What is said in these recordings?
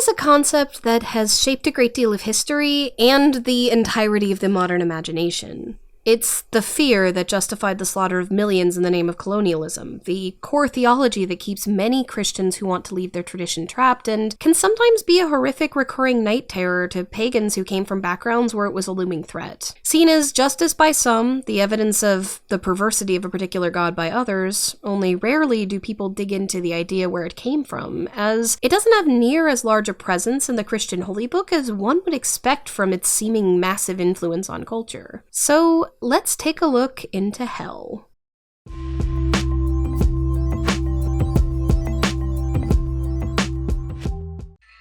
is a concept that has shaped a great deal of history and the entirety of the modern imagination. It's the fear that justified the slaughter of millions in the name of colonialism, the core theology that keeps many Christians who want to leave their tradition trapped, and can sometimes be a horrific recurring night terror to pagans who came from backgrounds where it was a looming threat. Seen as justice by some, the evidence of the perversity of a particular god by others, only rarely do people dig into the idea where it came from, as it doesn't have near as large a presence in the Christian holy book as one would expect from its seeming massive influence on culture. So, let's take a look into hell.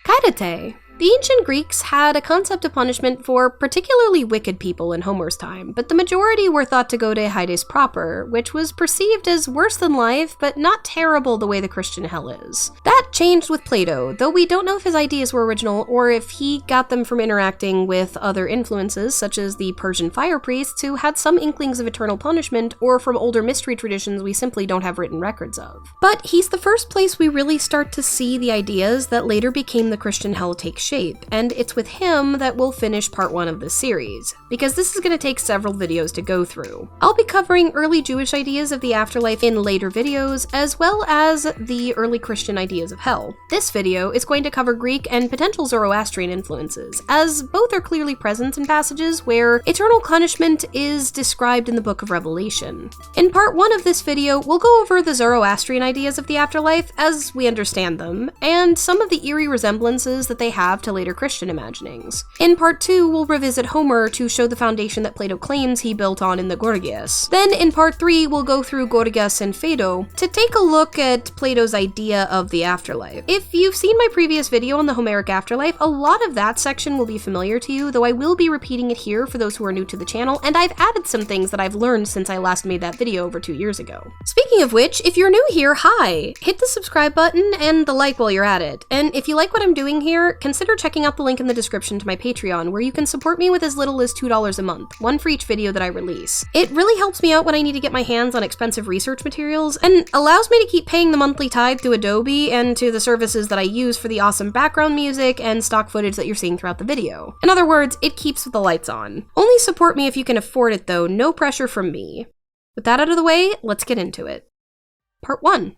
Kairete. The ancient Greeks had a concept of punishment for particularly wicked people in Homer's time, but the majority were thought to go to Hades proper, which was perceived as worse than life, but not terrible the way the Christian hell is. That changed with Plato, though we don't know if his ideas were original or if he got them from interacting with other influences, such as the Persian fire priests who had some inklings of eternal punishment, or from older mystery traditions we simply don't have written records of. But he's the first place we really start to see the ideas that later became the Christian hell take shape, and it's with him that we'll finish part 1 of this series, because this is going to take several videos to go through. I'll be covering early Jewish ideas of the afterlife in later videos, as well as the early Christian ideas of hell. This video is going to cover Greek and potential Zoroastrian influences, as both are clearly present in passages where eternal punishment is described in the Book of Revelation. In part 1 of this video, we'll go over the Zoroastrian ideas of the afterlife as we understand them, and some of the eerie resemblances that they have to later Christian imaginings. In part 2, we'll revisit Homer to show the foundation that Plato claims he built on in the Gorgias. Then in part 3, we'll go through Gorgias and Phaedo to take a look at Plato's idea of the afterlife. If you've seen my previous video on the Homeric afterlife, a lot of that section will be familiar to you, though I will be repeating it here for those who are new to the channel, and I've added some things that I've learned since I last made that video over 2 years ago. Speaking of which, if you're new here, hi! Hit the subscribe button and the like while you're at it. And if you like what I'm doing here, consider checking out the link in the description to my Patreon, where you can support me with as little as $2 a month, one for each video that I release. It really helps me out when I need to get my hands on expensive research materials, and allows me to keep paying the monthly tithe through Adobe and to the services that I use for the awesome background music and stock footage that you're seeing throughout the video. In other words, it keeps the lights on. Only support me if you can afford it though, no pressure from me. With that out of the way, let's get into it. Part 1.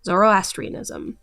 Zoroastrianism.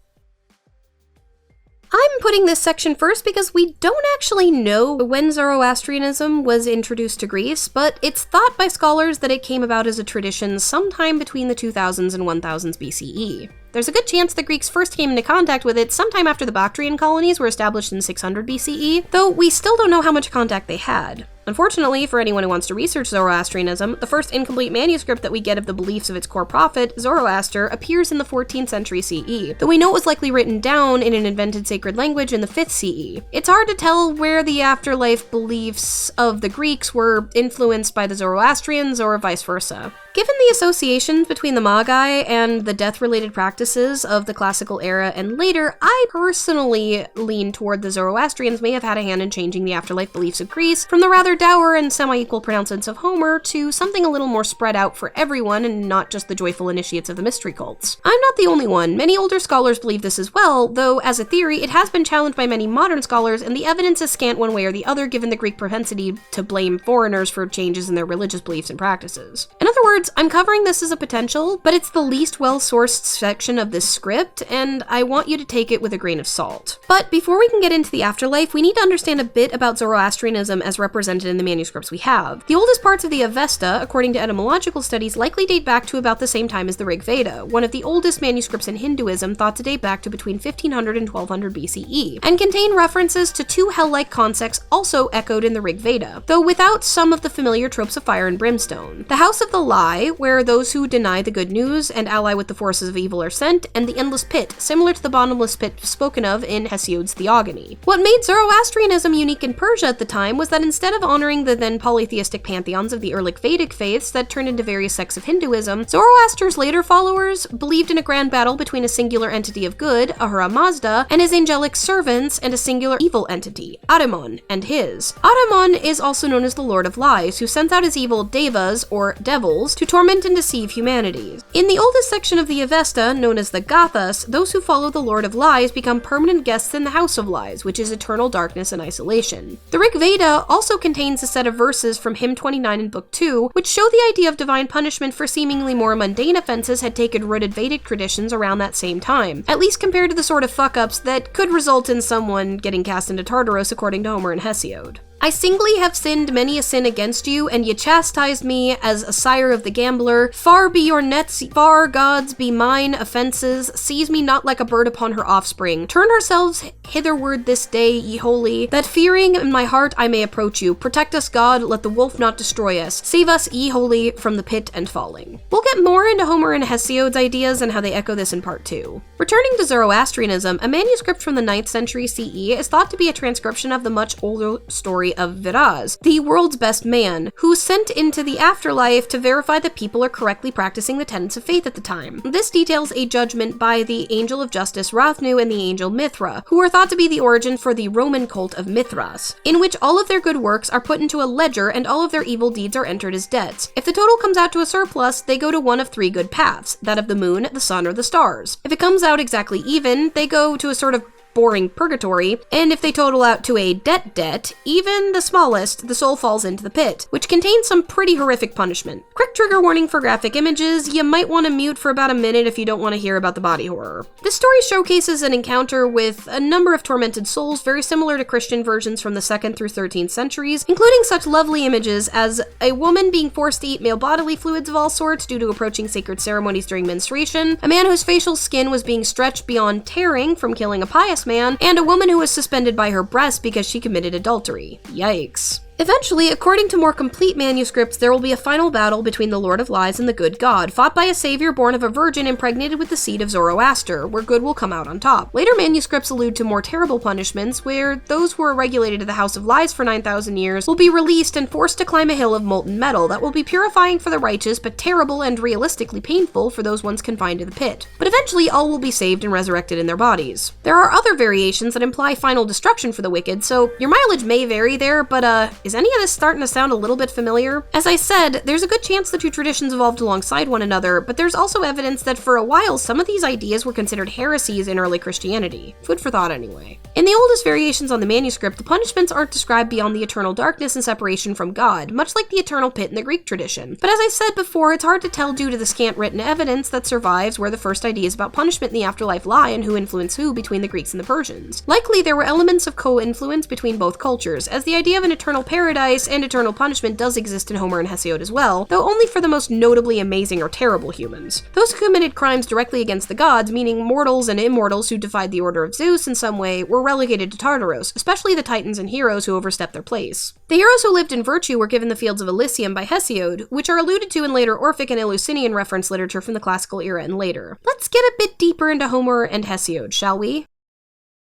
I'm putting this section first because we don't actually know when Zoroastrianism was introduced to Greece, but it's thought by scholars that it came about as a tradition sometime between the 2000s and 1000s BCE. There's a good chance the Greeks first came into contact with it sometime after the Bactrian colonies were established in 600 BCE, though we still don't know how much contact they had. Unfortunately, for anyone who wants to research Zoroastrianism, the first incomplete manuscript that we get of the beliefs of its core prophet, Zoroaster, appears in the 14th century CE, though we know it was likely written down in an invented sacred language in the 5th CE. It's hard to tell where the afterlife beliefs of the Greeks were influenced by the Zoroastrians or vice versa. Given the associations between the Magi and the death-related practices of the classical era and later, I personally lean toward the Zoroastrians may have had a hand in changing the afterlife beliefs of Greece from the rather dour and semi-equal pronouncements of Homer to something a little more spread out for everyone and not just the joyful initiates of the mystery cults. I'm not the only one. Many older scholars believe this as well, though as a theory, it has been challenged by many modern scholars, and the evidence is scant one way or the other given the Greek propensity to blame foreigners for changes in their religious beliefs and practices. In other words, I'm covering this as a potential, but it's the least well-sourced section of this script, and I want you to take it with a grain of salt. But before we can get into the afterlife, we need to understand a bit about Zoroastrianism as represented in the manuscripts we have. The oldest parts of the Avesta, according to etymological studies, likely date back to about the same time as the Rig Veda, one of the oldest manuscripts in Hinduism thought to date back to between 1500 and 1200 BCE, and contain references to 2 hell-like concepts also echoed in the Rig Veda, though without some of the familiar tropes of fire and brimstone. The House of the Lie, where those who deny the good news and ally with the forces of evil are sent, and the Endless Pit, similar to the bottomless pit spoken of in Hesiod's Theogony. What made Zoroastrianism unique in Persia at the time was that instead of honoring the then polytheistic pantheons of the early Vedic faiths that turned into various sects of Hinduism, Zoroaster's later followers believed in a grand battle between a singular entity of good, Ahura Mazda, and his angelic servants, and a singular evil entity, Ahriman, and his. Ahriman is also known as the Lord of Lies, who sends out his evil devas, or devils, souls to torment and deceive humanity. In the oldest section of the Avesta, known as the Gathas, those who follow the Lord of Lies become permanent guests in the House of Lies, which is eternal darkness and isolation. The Rig Veda also contains a set of verses from Hymn 29 in Book 2, which show the idea of divine punishment for seemingly more mundane offenses had taken rooted Vedic traditions around that same time, at least compared to the sort of fuck-ups that could result in someone getting cast into Tartarus according to Homer and Hesiod. I singly have sinned many a sin against you, and ye chastised me as a sire of the gambler. Far be your nets, far, gods, be mine offenses. Seize me not like a bird upon her offspring. Turn ourselves hitherward this day, ye holy, that fearing in my heart I may approach you. Protect us, God, let the wolf not destroy us. Save us, ye holy, from the pit and falling. We'll get more into Homer and Hesiod's ideas and how they echo this in part 2. Returning to Zoroastrianism, a manuscript from the 9th century CE is thought to be a transcription of the much older story of Viraz, the world's best man, who sent into the afterlife to verify that people are correctly practicing the tenets of faith at the time. This details a judgment by the angel of justice Rathnu and the angel Mithra, who are thought to be the origin for the Roman cult of Mithras, in which all of their good works are put into a ledger and all of their evil deeds are entered as debts. If the total comes out to a surplus, they go to one of 3 good paths, that of the moon, the sun, or the stars. If it comes out exactly even, they go to a sort of boring purgatory, and if they total out to a debt, even the smallest, the soul falls into the pit, which contains some pretty horrific punishment. Quick trigger warning for graphic images, you might want to mute for about a minute if you don't want to hear about the body horror. This story showcases an encounter with a number of tormented souls very similar to Christian versions from the 2nd through 13th centuries, including such lovely images as a woman being forced to eat male bodily fluids of all sorts due to approaching sacred ceremonies during menstruation, a man whose facial skin was being stretched beyond tearing from killing a pious man, and a woman who was suspended by her breast because she committed adultery. Yikes. Eventually, according to more complete manuscripts, there will be a final battle between the Lord of Lies and the good God, fought by a savior born of a virgin impregnated with the seed of Zoroaster, where good will come out on top. Later manuscripts allude to more terrible punishments, where those who are regulated to the House of Lies for 9,000 years will be released and forced to climb a hill of molten metal that will be purifying for the righteous, but terrible and realistically painful for those once confined to the pit. But eventually, all will be saved and resurrected in their bodies. There are other variations that imply final destruction for the wicked, so your mileage may vary there, but is any of this starting to sound a little bit familiar? As I said, there's a good chance the two traditions evolved alongside one another, but there's also evidence that for a while some of these ideas were considered heresies in early Christianity. Food for thought anyway. In the oldest variations on the manuscript, the punishments aren't described beyond the eternal darkness and separation from God, much like the eternal pit in the Greek tradition. But as I said before, it's hard to tell due to the scant written evidence that survives where the first ideas about punishment in the afterlife lie and who influenced who between the Greeks and the Persians. Likely there were elements of co-influence between both cultures, as the idea of an eternal paradise and eternal punishment does exist in Homer and Hesiod as well, though only for the most notably amazing or terrible humans. Those who committed crimes directly against the gods, meaning mortals and immortals who defied the order of Zeus in some way, were relegated to Tartarus, especially the titans and heroes who overstepped their place. The heroes who lived in virtue were given the fields of Elysium by Hesiod, which are alluded to in later Orphic and Eleusinian reference literature from the classical era and later. Let's get a bit deeper into Homer and Hesiod, shall we?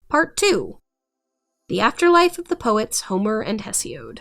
Part 2. The Afterlife of the Poets Homer and Hesiod.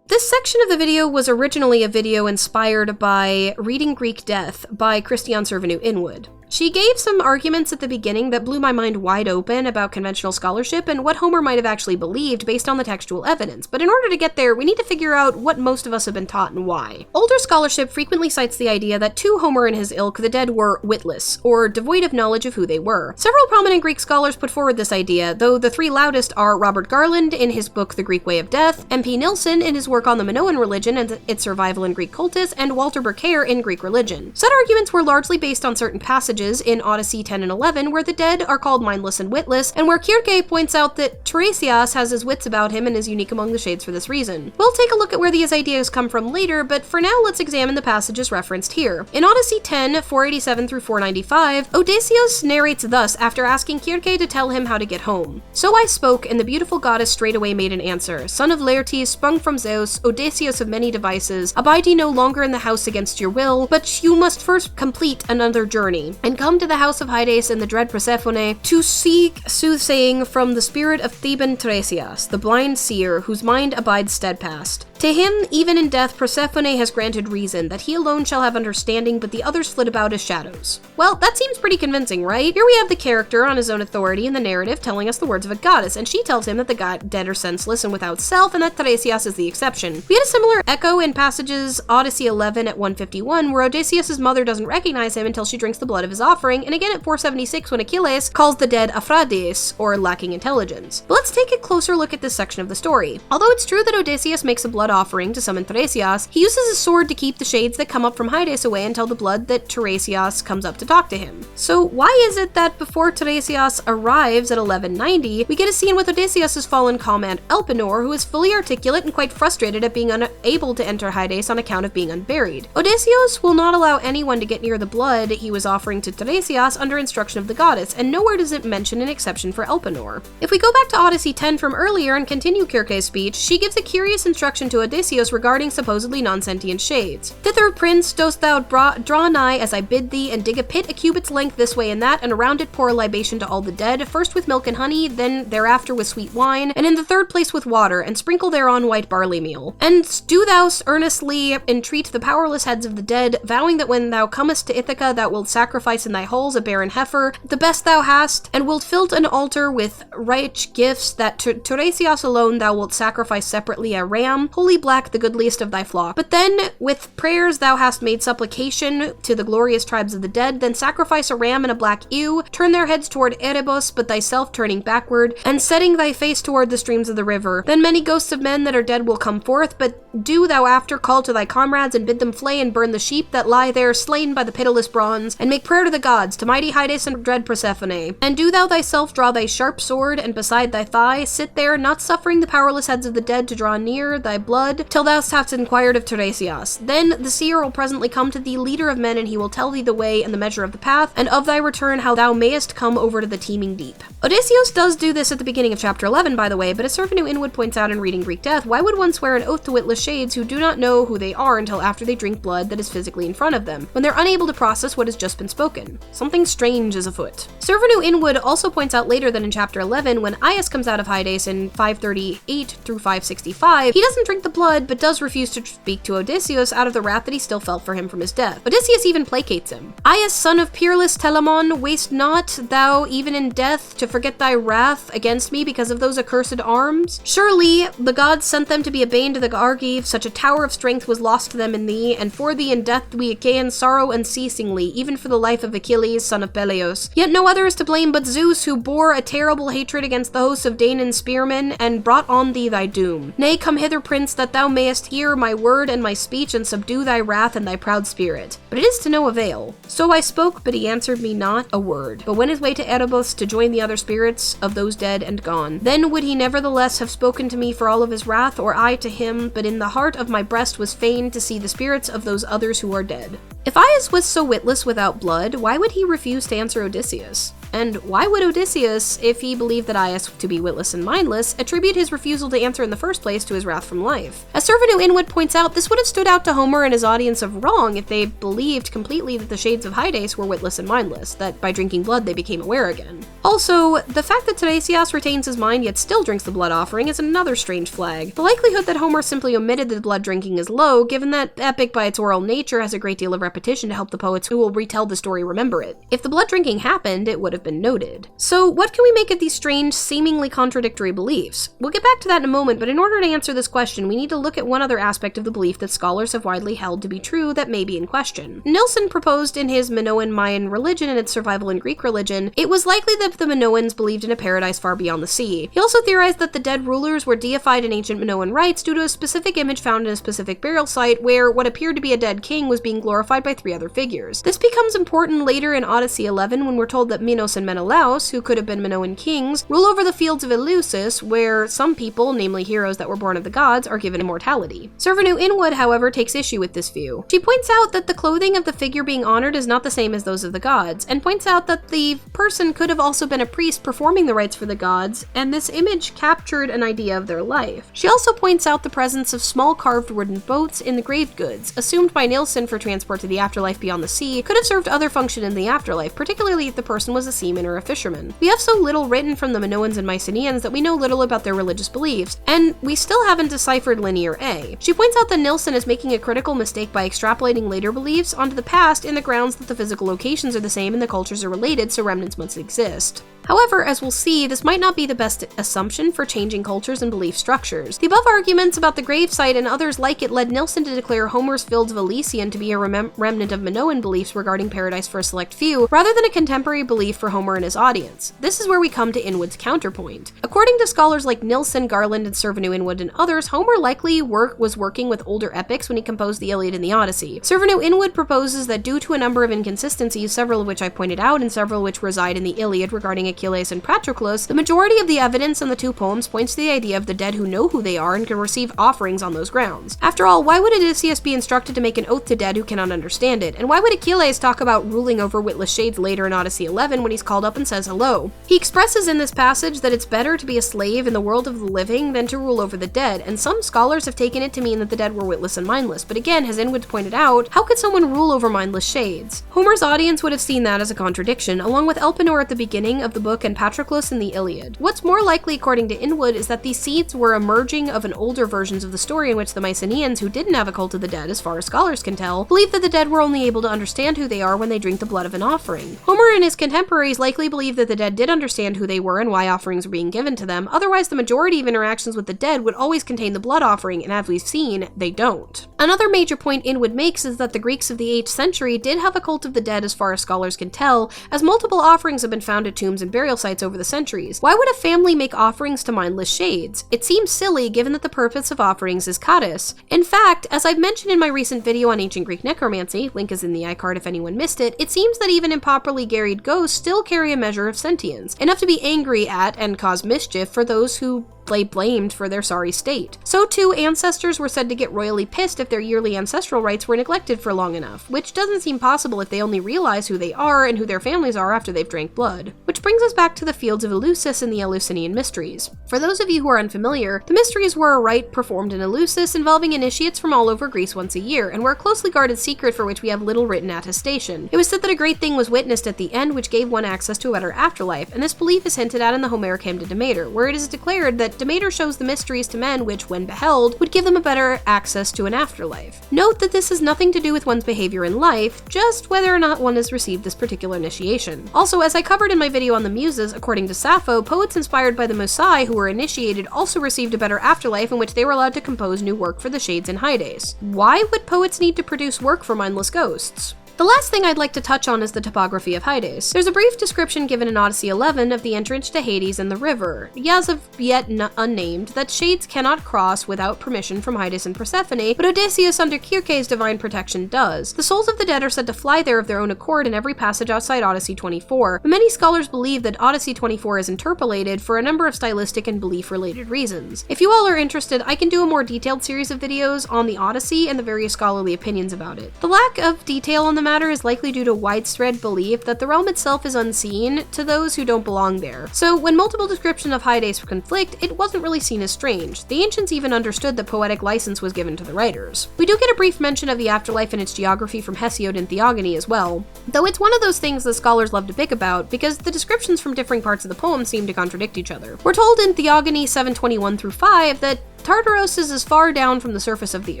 This section of the video was originally a video inspired by Reading Greek Death by Christiane Sourvinou-Inwood. She gave some arguments at the beginning that blew my mind wide open about conventional scholarship and what Homer might have actually believed based on the textual evidence, but in order to get there, we need to figure out what most of us have been taught and why. Older scholarship frequently cites the idea that to Homer and his ilk, the dead were witless, or devoid of knowledge of who they were. Several prominent Greek scholars put forward this idea, though the 3 loudest are Robert Garland in his book The Greek Way of Death, M.P. Nilsson in his work on the Minoan religion and its survival in Greek cultus, and Walter Burkert in Greek religion. Said arguments were largely based on certain passages in Odyssey 10 and 11 where the dead are called mindless and witless, and where Kierke points out that Tiresias has his wits about him and is unique among the shades for this reason. We'll take a look at where these ideas come from later, but for now let's examine the passages referenced here. In Odyssey 10, 487 through 495, Odysseus narrates thus after asking Kierke to tell him how to get home. So I spoke, and the beautiful goddess straightway made an answer. Son of Laertes, sprung from Zeus, Odysseus of many devices, abide ye no longer in the house against your will, but you must first complete another journey, and come to the house of Hyades and the dread Persephone to seek soothsaying from the spirit of Theban Tiresias, the blind seer, whose mind abides steadfast. To him, even in death, Persephone has granted reason, that he alone shall have understanding, but the others flit about as shadows. Well, that seems pretty convincing, right? Here we have the character on his own authority in the narrative telling us the words of a goddess, and she tells him that the dead are senseless and without self, and that Tiresias is the exception. We had a similar echo in passages Odyssey 11 at 151, where Odysseus' mother doesn't recognize him until she drinks the blood of his offering, and again at 476 when Achilles calls the dead aphrades, or lacking intelligence. But let's take a closer look at this section of the story. Although it's true that Odysseus makes a blood offering to summon Tiresias, he uses a sword to keep the shades that come up from Hyades away until the blood that Tiresias comes up to talk to him. So why is it that before Tiresias arrives at 1190, we get a scene with Odysseus' fallen comrade Elpenor, who is fully articulate and quite frustrated at being unable to enter Hyades on account of being unburied. Odysseus will not allow anyone to get near the blood he was offering to Tiresias under instruction of the goddess, and nowhere does it mention an exception for Elpenor. If we go back to Odyssey 10 from earlier and continue Circe's speech, she gives a curious instruction to Odysseus regarding supposedly non-sentient shades. "Thither, prince, dost thou draw nigh as I bid thee, and dig a pit a cubit's length this way and that, and around it pour a libation to all the dead, first with milk and honey, then thereafter with sweet wine, and in the third place with water, and sprinkle thereon white barley meal. And do thou earnestly entreat the powerless heads of the dead, vowing that when thou comest to Ithaca thou wilt sacrifice in thy halls a barren heifer, the best thou hast, and wilt fill an altar with rich gifts, that to Tiresias alone thou wilt sacrifice separately a ram, wholly black, the goodliest of thy flock. But then, with prayers thou hast made supplication to the glorious tribes of the dead, then sacrifice a ram and a black ewe, turn their heads toward Erebus, but thyself turning backward, and setting thy face toward the streams of the river. Then many ghosts of men that are dead will come forth, but do thou after call to thy comrades, and bid them flay and burn the sheep that lie there slain by the pitiless bronze, and make prayer to the gods, to mighty Hyades and dread Persephone. And do thou thyself draw thy sharp sword, and beside thy thigh sit there, not suffering the powerless heads of the dead to draw near thy blood, till thou hast inquired of Tiresias. Then the seer will presently come to thee, leader of men, and he will tell thee the way and the measure of the path, and of thy return how thou mayest come over to the teeming deep." Odysseus does do this at the beginning of chapter 11, by the way, but as Sourvinou-Inwood points out in Reading Greek Death, why would one swear an oath to witless shades who do not know who they are until after they drink blood that is physically in front of them, when they're unable to process what has just been spoken? Something strange is afoot. Sourvinou-Inwood also points out later that in chapter 11, when Aias comes out of Hyades in 538 through 565, he doesn't drink the blood, but does refuse to speak to Odysseus out of the wrath that he still felt for him from his death. Odysseus even placates him. "Aias, son of peerless Telamon, waste not thou even in death to forget thy wrath against me because of those accursed arms? Surely the gods sent them to be a bane to the Argives, such a tower of strength was lost to them in thee, and for thee in death we Achaeans sorrow unceasingly, even for the life of Achilles, son of Peleus. Yet no other is to blame but Zeus, who bore a terrible hatred against the hosts of Danaan spearmen, and brought on thee thy doom. Nay, come hither, prince, that thou mayest hear my word and my speech, and subdue thy wrath and thy proud spirit." But it is to no avail. "So I spoke, but he answered me not a word, but went his way to Erebus to join the other spirits of those dead and gone. Then would he nevertheless have spoken to me for all of his wrath, or I to him, but in the heart of my breast was fain to see the spirits of those others who are dead." If Aias was so witless without blood, why would he refuse to answer Odysseus? And why would Odysseus, if he believed that Aias to be witless and mindless, attribute his refusal to answer in the first place to his wrath from life? As Sourvinou-Inwood points out, this would have stood out to Homer and his audience of wrong if they believed completely that the shades of Hyades were witless and mindless, that by drinking blood they became aware again. Also, the fact that Tiresias retains his mind yet still drinks the blood offering is another strange flag. The likelihood that Homer simply omitted the blood drinking is low, given that epic by its oral nature has a great deal of repetition to help the poets who will retell the story remember it. If the blood drinking happened, it would have been noted. So what can we make of these strange, seemingly contradictory beliefs? We'll get back to that in a moment, but in order to answer this question, we need to look at one other aspect of the belief that scholars have widely held to be true that may be in question. Nilsson proposed in his Minoan-Mycenaean religion and its survival in Greek religion, it was likely that the Minoans believed in a paradise far beyond the sea. He also theorized that the dead rulers were deified in ancient Minoan rites due to a specific image found in a specific burial site where what appeared to be a dead king was being glorified by three other figures. This becomes important later in Odyssey 11 when we're told that Minos and Menelaus, who could have been Minoan kings, rule over the fields of Eleusis, where some people, namely heroes that were born of the gods, are given immortality. Sourvinou-Inwood, however, takes issue with this view. She points out that the clothing of the figure being honored is not the same as those of the gods, and points out that the person could have also been a priest performing the rites for the gods, and this image captured an idea of their life. She also points out the presence of small carved wooden boats in the grave goods, assumed by Nilsson for transport to the afterlife beyond the sea, could have served other function in the afterlife, particularly if the person was seaman or a fisherman. We have so little written from the Minoans and Mycenaeans that we know little about their religious beliefs, and we still haven't deciphered Linear A. She points out that Nilsson is making a critical mistake by extrapolating later beliefs onto the past in the grounds that the physical locations are the same and the cultures are related, so remnants must exist. However, as we'll see, this might not be the best assumption for changing cultures and belief structures. The above arguments about the gravesite and others like it led Nilsson to declare Homer's Fields of Elysian to be a remnant of Minoan beliefs regarding paradise for a select few, rather than a contemporary belief for Homer and his audience. This is where we come to Inwood's counterpoint. According to scholars like Nilsson, Garland, and Sourvinou-Inwood and others, Homer likely was working with older epics when he composed the Iliad and the Odyssey. Sourvinou-Inwood proposes that due to a number of inconsistencies, several of which I pointed out and several of which reside in the Iliad regarding Achilles and Patroclus, the majority of the evidence in the two poems points to the idea of the dead who know who they are and can receive offerings on those grounds. After all, why would Odysseus be instructed to make an oath to dead who cannot understand it? And why would Achilles talk about ruling over witless shades later in Odyssey 11 when he's called up and says hello? He expresses in this passage that it's better to be a slave in the world of the living than to rule over the dead, and some scholars have taken it to mean that the dead were witless and mindless, but again, as Inwood pointed out, how could someone rule over mindless shades? Homer's audience would have seen that as a contradiction, along with Elpenor at the beginning of the book and Patroclus in the Iliad. What's more likely, according to Inwood, is that these seeds were emerging of an older versions of the story in which the Mycenaeans, who didn't have a cult of the dead as far as scholars can tell, believed that the dead were only able to understand who they are when they drink the blood of an offering. Homer and his contemporaries likely believed that the dead did understand who they were and why offerings were being given to them, otherwise the majority of interactions with the dead would always contain the blood offering, and as we've seen, they don't. Another major point Inwood makes is that the Greeks of the 8th century did have a cult of the dead as far as scholars can tell, as multiple offerings have been found at tombs and burial sites over the centuries. Why would a family make offerings to mindless shades? It seems silly given that the purpose of offerings is charis. In fact, as I've mentioned in my recent video on ancient Greek necromancy, link is in the iCard if anyone missed it, it seems that even improperly garried ghosts still carry a measure of sentience, enough to be angry at and cause mischief for those who lay blamed for their sorry state. So too, ancestors were said to get royally pissed if their yearly ancestral rites were neglected for long enough, which doesn't seem possible if they only realize who they are and who their families are after they've drank blood. Which brings us back to the Fields of Eleusis and the Eleusinian Mysteries. For those of you who are unfamiliar, the Mysteries were a rite performed in Eleusis involving initiates from all over Greece once a year, and were a closely guarded secret for which we have little written attestation. It was said that a great thing was witnessed at the end which gave one access to a better afterlife, and this belief is hinted at in the Homeric hymn to Demeter, where it is declared that Demeter shows the mysteries to men which, when beheld, would give them a better access to an afterlife. Note that this has nothing to do with one's behavior in life, just whether or not one has received this particular initiation. Also, as I covered in my video on the Muses, according to Sappho, poets inspired by the Musai who were initiated also received a better afterlife in which they were allowed to compose new work for the Shades and Hyades. Why would poets need to produce work for mindless ghosts? The last thing I'd like to touch on is the topography of Hyades. There's a brief description given in Odyssey 11 of the entrance to Hades and the river, as of yet unnamed, that shades cannot cross without permission from Hyades and Persephone, but Odysseus under Circe's divine protection does. The souls of the dead are said to fly there of their own accord in every passage outside Odyssey 24, but many scholars believe that Odyssey 24 is interpolated for a number of stylistic and belief-related reasons. If you all are interested, I can do a more detailed series of videos on the Odyssey and the various scholarly opinions about it. The lack of detail on the matter is likely due to widespread belief that the realm itself is unseen to those who don't belong there. So when multiple descriptions of Hyades conflict, it wasn't really seen as strange. The ancients even understood that poetic license was given to the writers. We do get a brief mention of the afterlife and its geography from Hesiod and Theogony as well, though it's one of those things that scholars love to pick about because the descriptions from differing parts of the poem seem to contradict each other. We're told in Theogony 7:21-5 that Tartaros is as far down from the surface of the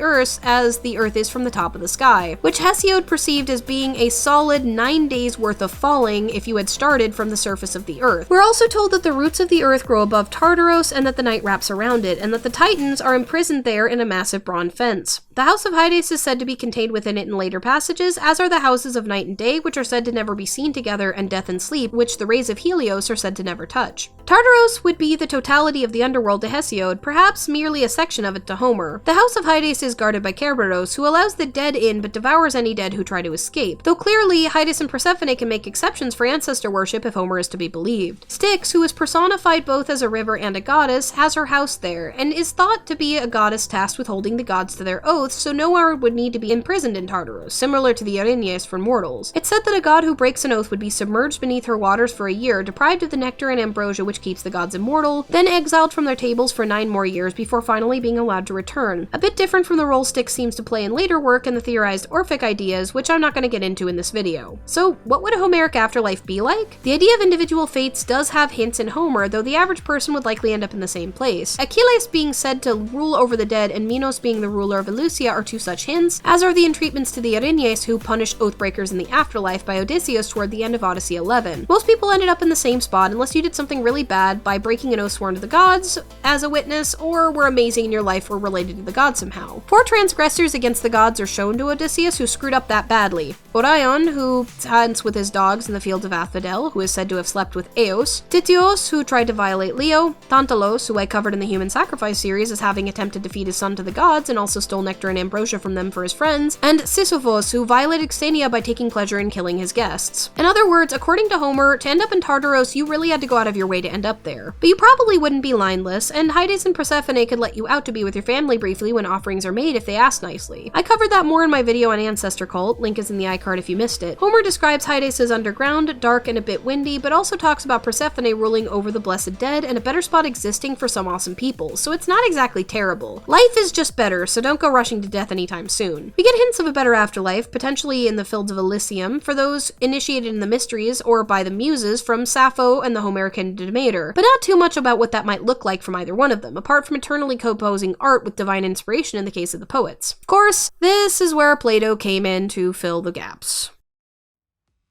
earth as the earth is from the top of the sky, which Hesiod perceived as being a solid 9 days worth of falling if you had started from the surface of the earth. We're also told that the roots of the earth grow above Tartaros and that the night wraps around it, and that the Titans are imprisoned there in a massive bronze fence. The house of Hyades is said to be contained within it in later passages, as are the houses of night and day, which are said to never be seen together, and death and sleep, which the rays of Helios are said to never touch. Tartaros would be the totality of the underworld to Hesiod, perhaps merely a section of it to Homer. The house of Hyades is guarded by Kerberos, who allows the dead in but devours any dead who try to escape, though clearly Hyades and Persephone can make exceptions for ancestor worship if Homer is to be believed. Styx, who is personified both as a river and a goddess, has her house there, and is thought to be a goddess tasked with holding the gods to their oaths, so no one would need to be imprisoned in Tartarus, similar to the Erinyes for mortals. It's said that a god who breaks an oath would be submerged beneath her waters for a year, deprived of the nectar and ambrosia which which keeps the gods immortal, then exiled from their tables for 9 more years before finally being allowed to return. A bit different from the role Styx seems to play in later work and the theorized Orphic ideas, which I'm not going to get into in this video. So what would a Homeric afterlife be like? The idea of individual fates does have hints in Homer, though the average person would likely end up in the same place. Achilles being said to rule over the dead and Minos being the ruler of Eleusis are 2 such hints, as are the entreatments to the Erinyes who punish oathbreakers in the afterlife by Odysseus toward the end of Odyssey 11. Most people ended up in the same spot unless you did something really bad by breaking an oath sworn to the gods as a witness, or were amazing in your life or related to the gods somehow. 4 transgressors against the gods are shown to Odysseus who screwed up that badly. Orion, who hunts with his dogs in the fields of Asphodel, who is said to have slept with Eos, Tityos, who tried to violate Leo, Tantalos, who I covered in the Human Sacrifice series as having attempted to feed his son to the gods and also stole nectar and ambrosia from them for his friends, and Sisyphos, who violated Xenia by taking pleasure in killing his guests. In other words, according to Homer, to end up in Tartaros, you really had to go out of your way to end up there. But you probably wouldn't be lineless, and Hydes and Persephone could let you out to be with your family briefly when offerings are made if they ask nicely. I covered that more in my video on Ancestor Cult, link is in the iCard if you missed it. Homer describes Hydes as underground, dark, and a bit windy, but also talks about Persephone ruling over the blessed dead and a better spot existing for some awesome people, so it's not exactly terrible. Life is just better, so don't go rushing to death anytime soon. We get hints of a better afterlife, potentially in the fields of Elysium, for those initiated in the mysteries or by the muses from Sappho and the Homeric Demeter, but not too much about what that might look like from either one of them, apart from eternally composing art with divine inspiration in the case of the poets. Of course, this is where Plato came in to fill the gaps.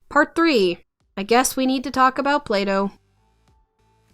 Part 3. I guess we need to talk about Plato.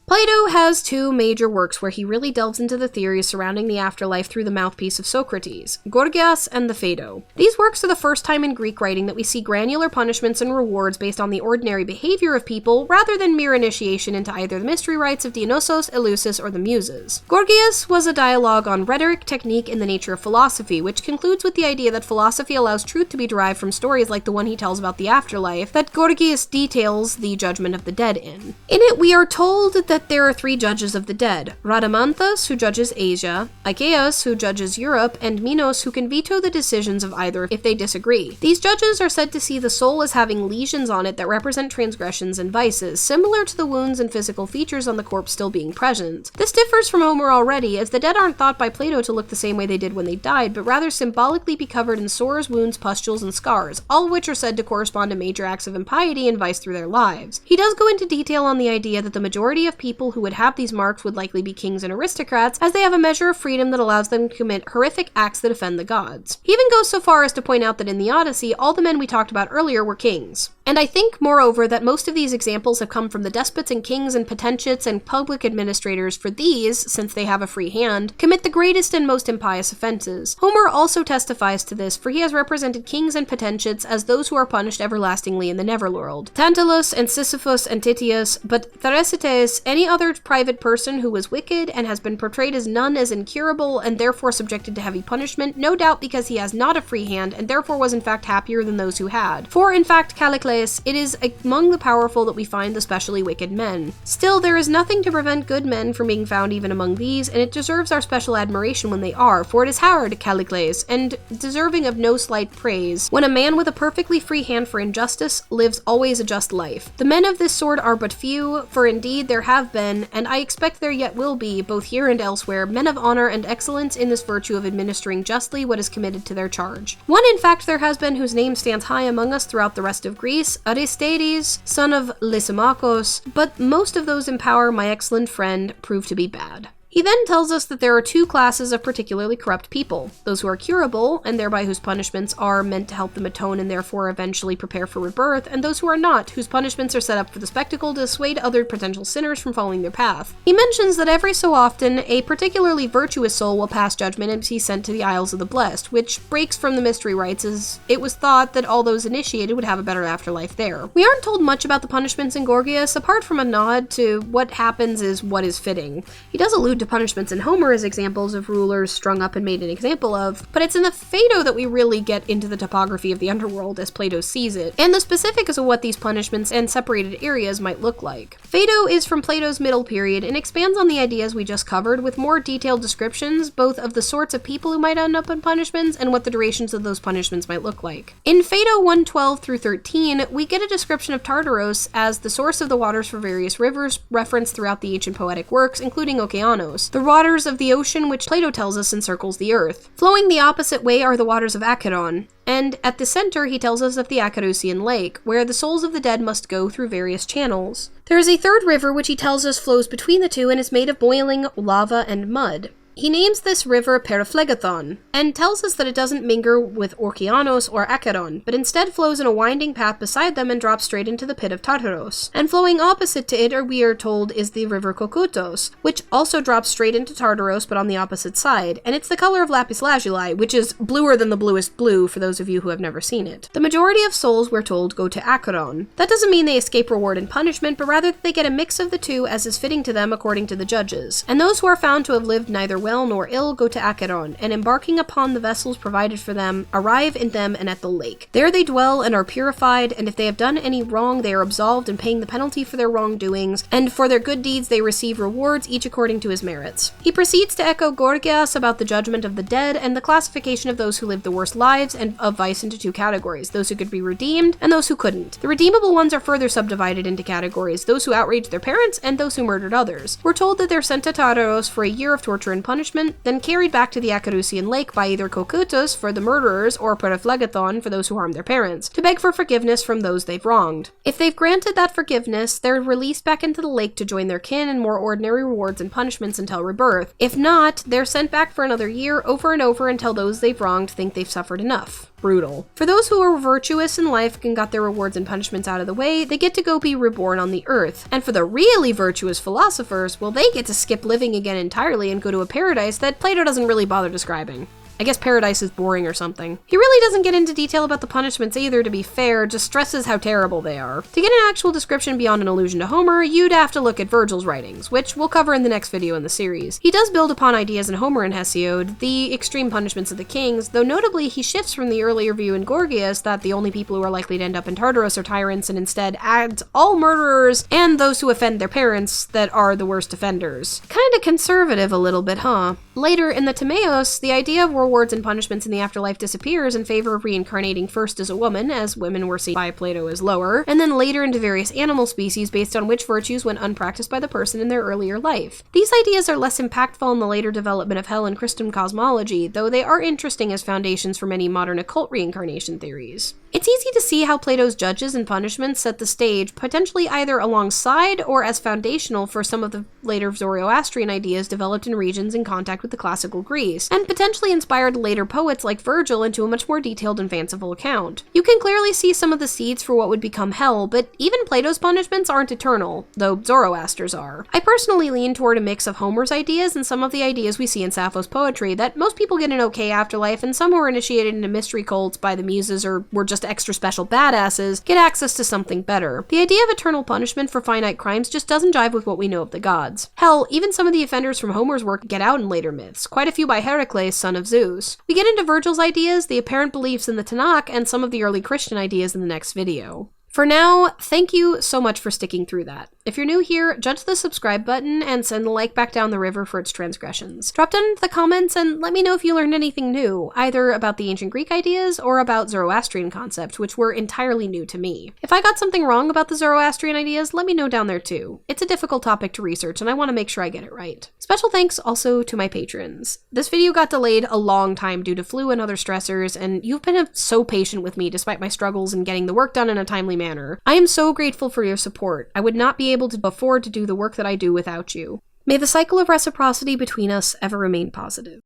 Plato has 2 major works where he really delves into the theories surrounding the afterlife through the mouthpiece of Socrates, Gorgias and the Phaedo. These works are the first time in Greek writing that we see granular punishments and rewards based on the ordinary behavior of people rather than mere initiation into either the mystery rites of Dionysos, Eleusis, or the Muses. Gorgias was a dialogue on rhetoric, technique, and the nature of philosophy, which concludes with the idea that philosophy allows truth to be derived from stories like the one he tells about the afterlife that Gorgias details the judgment of the dead in. In it, we are told that there are 3 judges of the dead: Rhadamanthus, who judges Asia, Achaeus, who judges Europe, and Minos, who can veto the decisions of either if they disagree. These judges are said to see the soul as having lesions on it that represent transgressions and vices, similar to the wounds and physical features on the corpse still being present. This differs from Homer already, as the dead aren't thought by Plato to look the same way they did when they died, but rather symbolically be covered in sores, wounds, pustules, and scars, all of which are said to correspond to major acts of impiety and vice through their lives. He does go into detail on the idea that the majority of people who would have these marks would likely be kings and aristocrats, as they have a measure of freedom that allows them to commit horrific acts that offend the gods. He even goes so far as to point out that in the Odyssey, all the men we talked about earlier were kings. And I think, moreover, that most of these examples have come from the despots and kings and potentates and public administrators, for these, since they have a free hand, commit the greatest and most impious offenses. Homer also testifies to this, for he has represented kings and potentates as those who are punished everlastingly in the Neverworld. Tantalus and Sisyphus and Tityus, but Thersites, any other private person who was wicked and has been portrayed as none as incurable and therefore subjected to heavy punishment, no doubt because he has not a free hand and therefore was in fact happier than those who had. For in fact, Callicles, it is among the powerful that we find the specially wicked men. Still, there is nothing to prevent good men from being found even among these, and it deserves our special admiration when they are, for it is hard, Callicles, and deserving of no slight praise, when a man with a perfectly free hand for injustice lives always a just life. The men of this sort are but few, for indeed there have been, and I expect there yet will be, both here and elsewhere, men of honor and excellence in this virtue of administering justly what is committed to their charge. One, in fact, there has been whose name stands high among us throughout the rest of Greece, Aristides, son of Lysimachus, but most of those in power, my excellent friend, prove to be bad. He then tells us that there are 2 classes of particularly corrupt people: those who are curable, and thereby whose punishments are meant to help them atone and therefore eventually prepare for rebirth, and those who are not, whose punishments are set up for the spectacle to dissuade other potential sinners from following their path. He mentions that every so often, a particularly virtuous soul will pass judgment and be sent to the Isles of the Blessed, which breaks from the mystery rites, as it was thought that all those initiated would have a better afterlife there. We aren't told much about the punishments in Gorgias, apart from a nod to what happens is what is fitting. He does allude to punishments in Homer as examples of rulers strung up and made an example of, but it's in the Phaedo that we really get into the topography of the underworld as Plato sees it, and the specifics of what these punishments and separated areas might look like. Phaedo is from Plato's middle period and expands on the ideas we just covered with more detailed descriptions both of the sorts of people who might end up in punishments and what the durations of those punishments might look like. In Phaedo 112 through 13, we get a description of Tartaros as the source of the waters for various rivers referenced throughout the ancient poetic works, including Okeanos, the waters of the ocean which Plato tells us encircles the earth. Flowing the opposite way are the waters of Acheron, and at the center he tells us of the Acherusian lake, where the souls of the dead must go through various channels. There is a third river which he tells us flows between the two and is made of boiling lava and mud. He names this river Periphlegathon, and tells us that it doesn't mingle with Okeanos or Acheron, but instead flows in a winding path beside them and drops straight into the pit of Tartaros. And flowing opposite to it, we are told, is the river Kokutos, which also drops straight into Tartaros but on the opposite side, and it's the color of lapis lazuli, which is bluer than the bluest blue for those of you who have never seen it. The majority of souls, we're told, go to Acheron. That doesn't mean they escape reward and punishment, but rather that they get a mix of the two as is fitting to them according to the judges. And those who are found to have lived neither well nor ill go to Acheron, and embarking upon the vessels provided for them, arrive in them and at the lake. There they dwell and are purified, and if they have done any wrong, they are absolved and paying the penalty for their wrongdoings, and for their good deeds they receive rewards, each according to his merits. He proceeds to echo Gorgias about the judgment of the dead and the classification of those who lived the worst lives and of vice into two categories, those who could be redeemed and those who couldn't. The redeemable ones are further subdivided into categories, those who outraged their parents and those who murdered others. We're told that they're sent to Tartaros for a year of torture and punishment, then carried back to the Acherusian lake by either Kokutos for the murderers or Periphlegathon for those who harmed their parents, to beg for forgiveness from those they've wronged. If they've granted that forgiveness, they're released back into the lake to join their kin in more ordinary rewards and punishments until rebirth. If not, they're sent back for another year over and over until those they've wronged think they've suffered enough. Brutal. For those who are virtuous in life and got their rewards and punishments out of the way, they get to go be reborn on the earth. And for the really virtuous philosophers, well, they get to skip living again entirely and go to a paradise that Plato doesn't really bother describing. I guess paradise is boring or something. He really doesn't get into detail about the punishments either, to be fair, just stresses how terrible they are. To get an actual description beyond an allusion to Homer, you'd have to look at Virgil's writings, which we'll cover in the next video in the series. He does build upon ideas in Homer and Hesiod, the extreme punishments of the kings, though notably he shifts from the earlier view in Gorgias that the only people who are likely to end up in Tartarus are tyrants, and instead adds all murderers and those who offend their parents that are the worst offenders. Kinda conservative a little bit, huh? Later in the Timaeus, the idea of rewards and punishments in the afterlife disappears in favor of reincarnating first as a woman, as women were seen by Plato as lower, and then later into various animal species based on which virtues went unpracticed by the person in their earlier life. These ideas are less impactful in the later development of Hell and Christian cosmology, though they are interesting as foundations for many modern occult reincarnation theories. It's easy to see how Plato's judges and punishments set the stage, potentially either alongside or as foundational for some of the later Zoroastrian ideas developed in regions in contact with the classical Greece, and potentially inspired later poets like Virgil into a much more detailed and fanciful account. You can clearly see some of the seeds for what would become hell, but even Plato's punishments aren't eternal, though Zoroaster's are. I personally lean toward a mix of Homer's ideas and some of the ideas we see in Sappho's poetry, that most people get an okay afterlife, and some who are initiated into mystery cults by the muses or were just extra special badasses get access to something better. The idea of eternal punishment for finite crimes just doesn't jive with what we know of the gods. Hell, even some of the offenders from Homer's work get out in later myths, quite a few by Heracles, son of Zeus. We get into Virgil's ideas, the apparent beliefs in the Tanakh, and some of the early Christian ideas in the next video. For now, thank you so much for sticking through that. If you're new here, judge the subscribe button and send the like back down the river for its transgressions. Drop down into the comments and let me know if you learned anything new, either about the ancient Greek ideas or about Zoroastrian concepts, which were entirely new to me. If I got something wrong about the Zoroastrian ideas, let me know down there too. It's a difficult topic to research and I want to make sure I get it right. Special thanks also to my patrons. This video got delayed a long time due to flu and other stressors, and you've been so patient with me despite my struggles in getting the work done in a timely manner. I am so grateful for your support. I would not be able to afford to do the work that I do without you. May the cycle of reciprocity between us ever remain positive.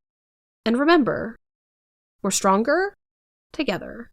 And remember, we're stronger together.